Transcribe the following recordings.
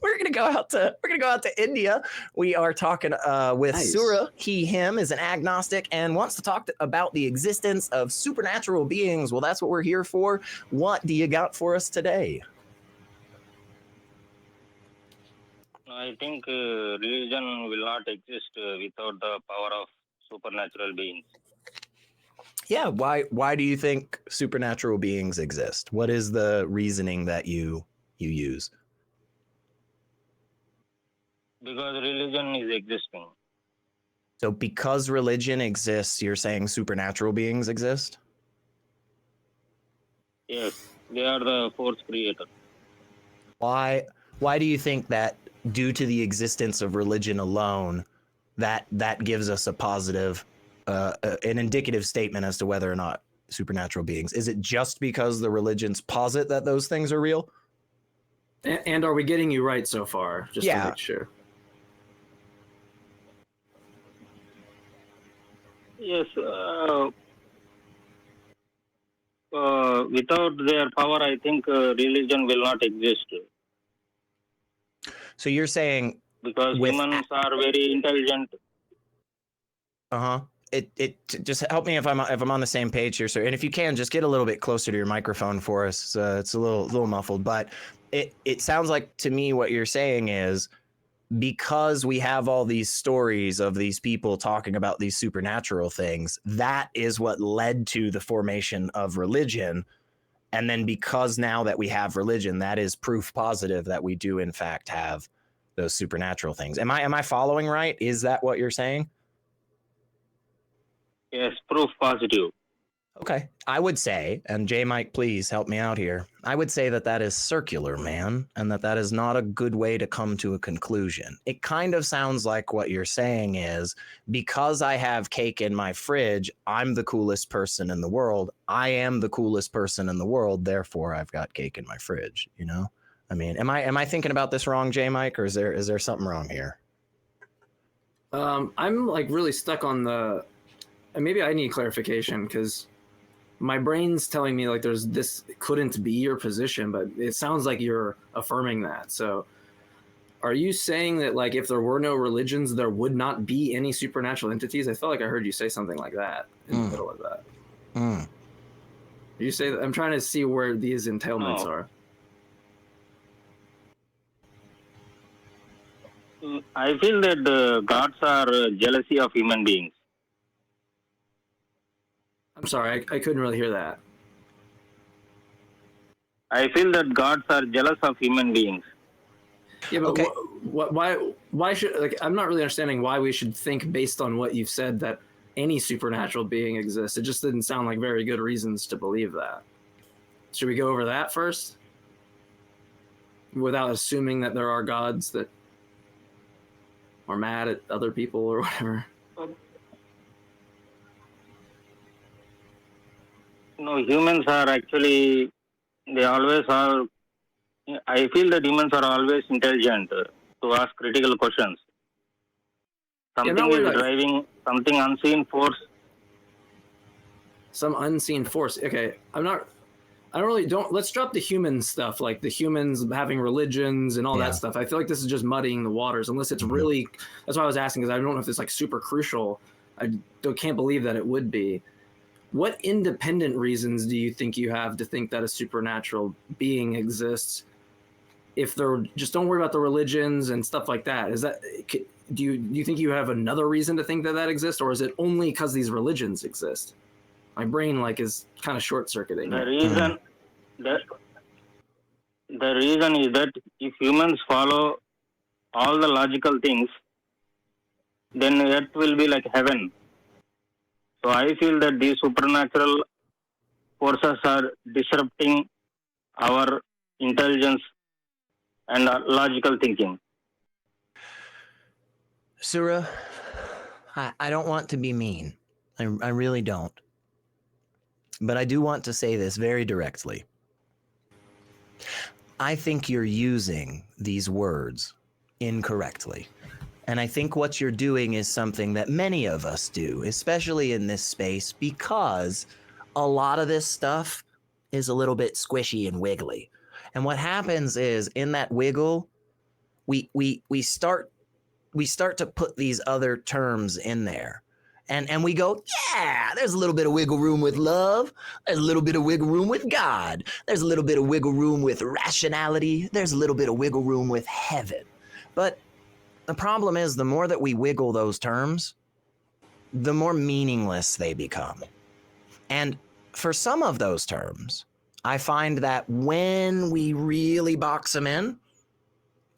we're gonna go out to India. We are talking with Nice. Sura. He, him is an agnostic and wants to talk about the existence of supernatural beings. Well, that's what we're here for. What do you got for us today? I think religion will not exist without the power of supernatural beings. Yeah, why do you think supernatural beings exist? What is the reasoning that you use? Because religion is existing. So because religion exists, you're saying supernatural beings exist? Yes, they are the force creator. Why do you think that due to the existence of religion alone, that gives us a positive, an indicative statement as to whether or not supernatural beings? Is it just because the religions posit that those things are real? And are we getting you right so far? Just to make sure. Yes, without their power, I think religion will not exist. So you're saying because humans are very intelligent. It just help me if I'm on the same page here, sir. And if you can, just get a little bit closer to your microphone for us. It's a little muffled, but it sounds like to me what you're saying is, because we have all these stories of these people talking about these supernatural things, that is what led to the formation of religion. And then because now that we have religion, that is proof positive that we do in fact have those supernatural things. Am I following right? Is that what you're saying? Yes, proof positive. Okay. I would say, and J Mike, please help me out here. I would say that is circular, man, and that is not a good way to come to a conclusion. It kind of sounds like what you're saying is, because I have cake in my fridge, I'm the coolest person in the world. I am the coolest person in the world. Therefore, I've got cake in my fridge. You know, I mean, am I thinking about this wrong, J Mike, or is there something wrong here? I'm like really stuck on the. Maybe I need clarification because my brain's telling me like this couldn't be your position, but it sounds like you're affirming that. So are you saying that like if there were no religions, there would not be any supernatural entities? I felt like I heard you say something like that in the middle of that. You say that? I'm trying to see where these entailments are. I feel that gods are jealousy of human beings. I'm sorry, I couldn't really hear that. I feel that gods are jealous of human beings. Yeah, but okay. Why should, like, I'm not really understanding why we should think based on what you've said that any supernatural being exists. It just didn't sound like very good reasons to believe that. Should we go over that first? Without assuming that there are gods that are mad at other people or whatever. No, humans are actually, they always are, I feel that humans are always intelligent to ask critical questions. Something is driving, something unseen force. Some unseen force. Okay, let's drop the human stuff, like the humans having religions and all that stuff. I feel like this is just muddying the waters, unless it's really, that's why I was asking, because I don't know if it's like super crucial. I can't believe that it would be. What independent reasons do you think you have to think that a supernatural being exists? If they're just, don't worry about the religions and stuff like that. Is that, do you think you have another reason to think that exists, or is it only because these religions exist? My brain like is kind of short circuiting. The reason is that if humans follow all the logical things, then Earth will be like heaven. So I feel that these supernatural forces are disrupting our intelligence and our logical thinking. Sura, I don't want to be mean. I really don't. But I do want to say this very directly. I think you're using these words incorrectly. And I think what you're doing is something that many of us do, especially in this space, because a lot of this stuff is a little bit squishy and wiggly. And what happens is in that wiggle, we start to put these other terms in there. And we go, yeah, there's a little bit of wiggle room with love. There's a little bit of wiggle room with God. There's a little bit of wiggle room with rationality. There's a little bit of wiggle room with heaven. But the problem is, the more that we wiggle those terms, the more meaningless they become. And for some of those terms, I find that when we really box them in,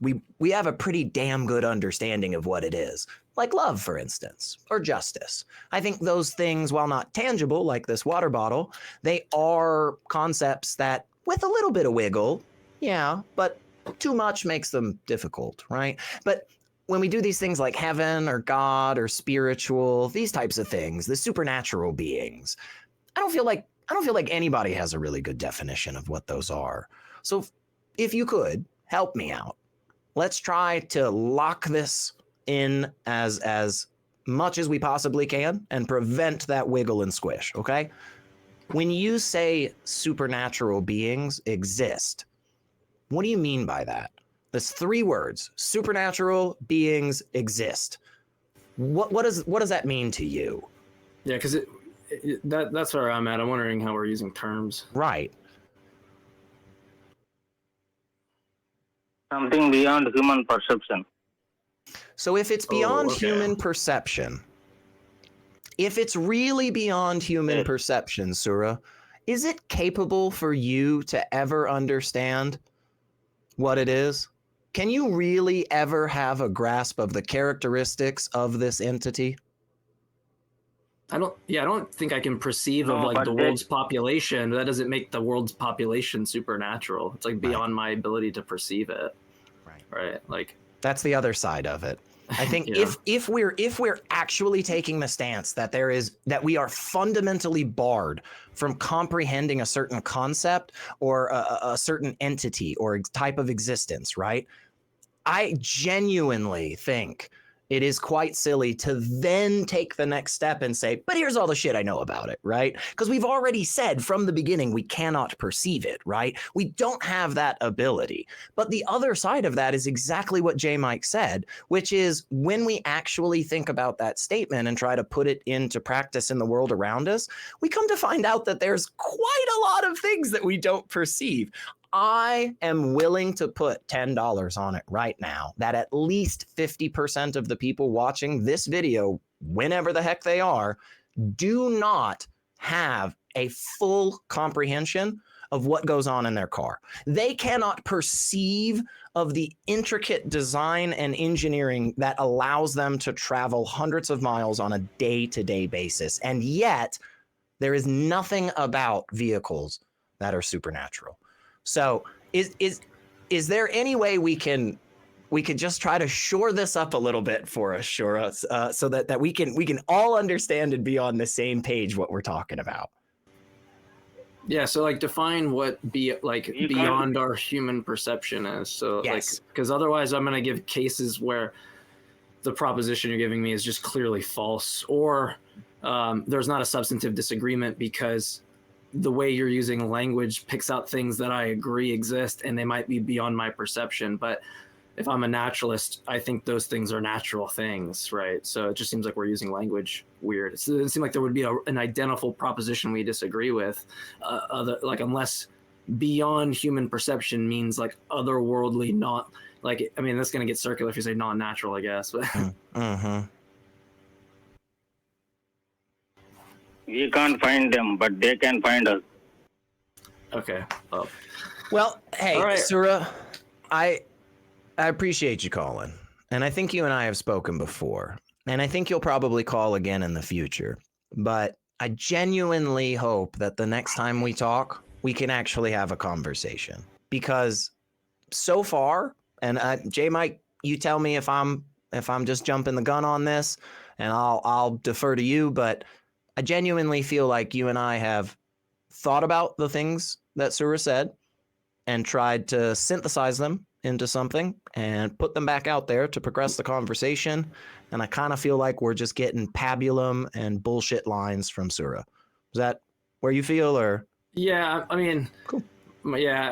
we have a pretty damn good understanding of what it is. Like love, for instance, or justice. I think those things, while not tangible, like this water bottle, they are concepts that, with a little bit of wiggle, yeah, but too much makes them difficult, right? But when we do these things like heaven or God or spiritual, these types of things, the supernatural beings, I don't feel like anybody has a really good definition of what those are. So if you could help me out, let's try to lock this in as much as we possibly can and prevent that wiggle and squish, okay? When you say supernatural beings exist, what do you mean by that? That's 3 words. Supernatural beings exist. What does that mean to you? Yeah, because that's where I'm at. I'm wondering how we're using terms. Right. Something beyond human perception. So if it's beyond human perception, if it's really beyond human perception, Sura, is it capable for you to ever understand what it is? Can you really ever have a grasp of the characteristics of this entity? I don't think I can perceive of like the world's population. That doesn't make the world's population supernatural. It's like beyond my ability to perceive it. Right. Like that's the other side of it. I think if we're actually taking the stance that we are fundamentally barred from comprehending a certain concept or a certain entity or type of existence, right? I genuinely think it is quite silly to then take the next step and say, but here's all the shit I know about it, right? Because we've already said from the beginning we cannot perceive it, right? We don't have that ability. But the other side of that is exactly what J. Mike said, which is when we actually think about that statement and try to put it into practice in the world around us, we come to find out that there's quite a lot of things that we don't perceive. I am willing to put $10 on it right now that at least 50% of the people watching this video, whenever the heck they are, do not have a full comprehension of what goes on in their car. They cannot perceive of the intricate design and engineering that allows them to travel hundreds of miles on a day-to-day basis. And yet, there is nothing about vehicles that are supernatural. So is there any way we could just try to shore this up a little bit for us, Sura, so that we can all understand and be on the same page what we're talking about? Yeah, so like define what beyond our human perception is. So yes. Like, because otherwise I'm going to give cases where the proposition you're giving me is just clearly false, or there's not a substantive disagreement because the way you're using language picks out things that I agree exist and they might be beyond my perception. But if I'm a naturalist, I think those things are natural things, right? So it just seems like we're using language weird. It doesn't seem like there would be an identical proposition we disagree with, unless beyond human perception means like otherworldly, not like, I mean, that's going to get circular if you say non-natural, I guess. But We can't find them, but they can find us. Okay. Well, hey, right. Sura, I appreciate you calling. And I think you and I have spoken before. And I think you'll probably call again in the future. But I genuinely hope that the next time we talk, we can actually have a conversation. Because so far, and J. Mike, you tell me if I'm just jumping the gun on this, and I'll defer to you, but I genuinely feel like you and I have thought about the things that Sura said and tried to synthesize them into something and put them back out there to progress the conversation. And I kind of feel like we're just getting pabulum and bullshit lines from Sura. Is that where you feel, or? Yeah, I mean, cool. Yeah,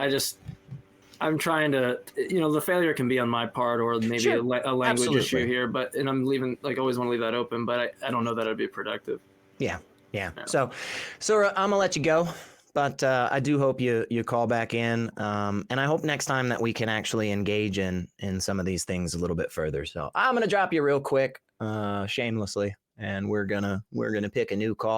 I'm trying to, the failure can be on my part or maybe Sure. a language Absolutely. issue here, and I'm leaving, like, always want to leave that open, but I don't know that it'd be productive. Yeah. So, Sura, I'm gonna let you go, but I do hope you call back in, and I hope next time that we can actually engage in some of these things a little bit further. So I'm gonna drop you real quick, shamelessly, and we're gonna pick a new call.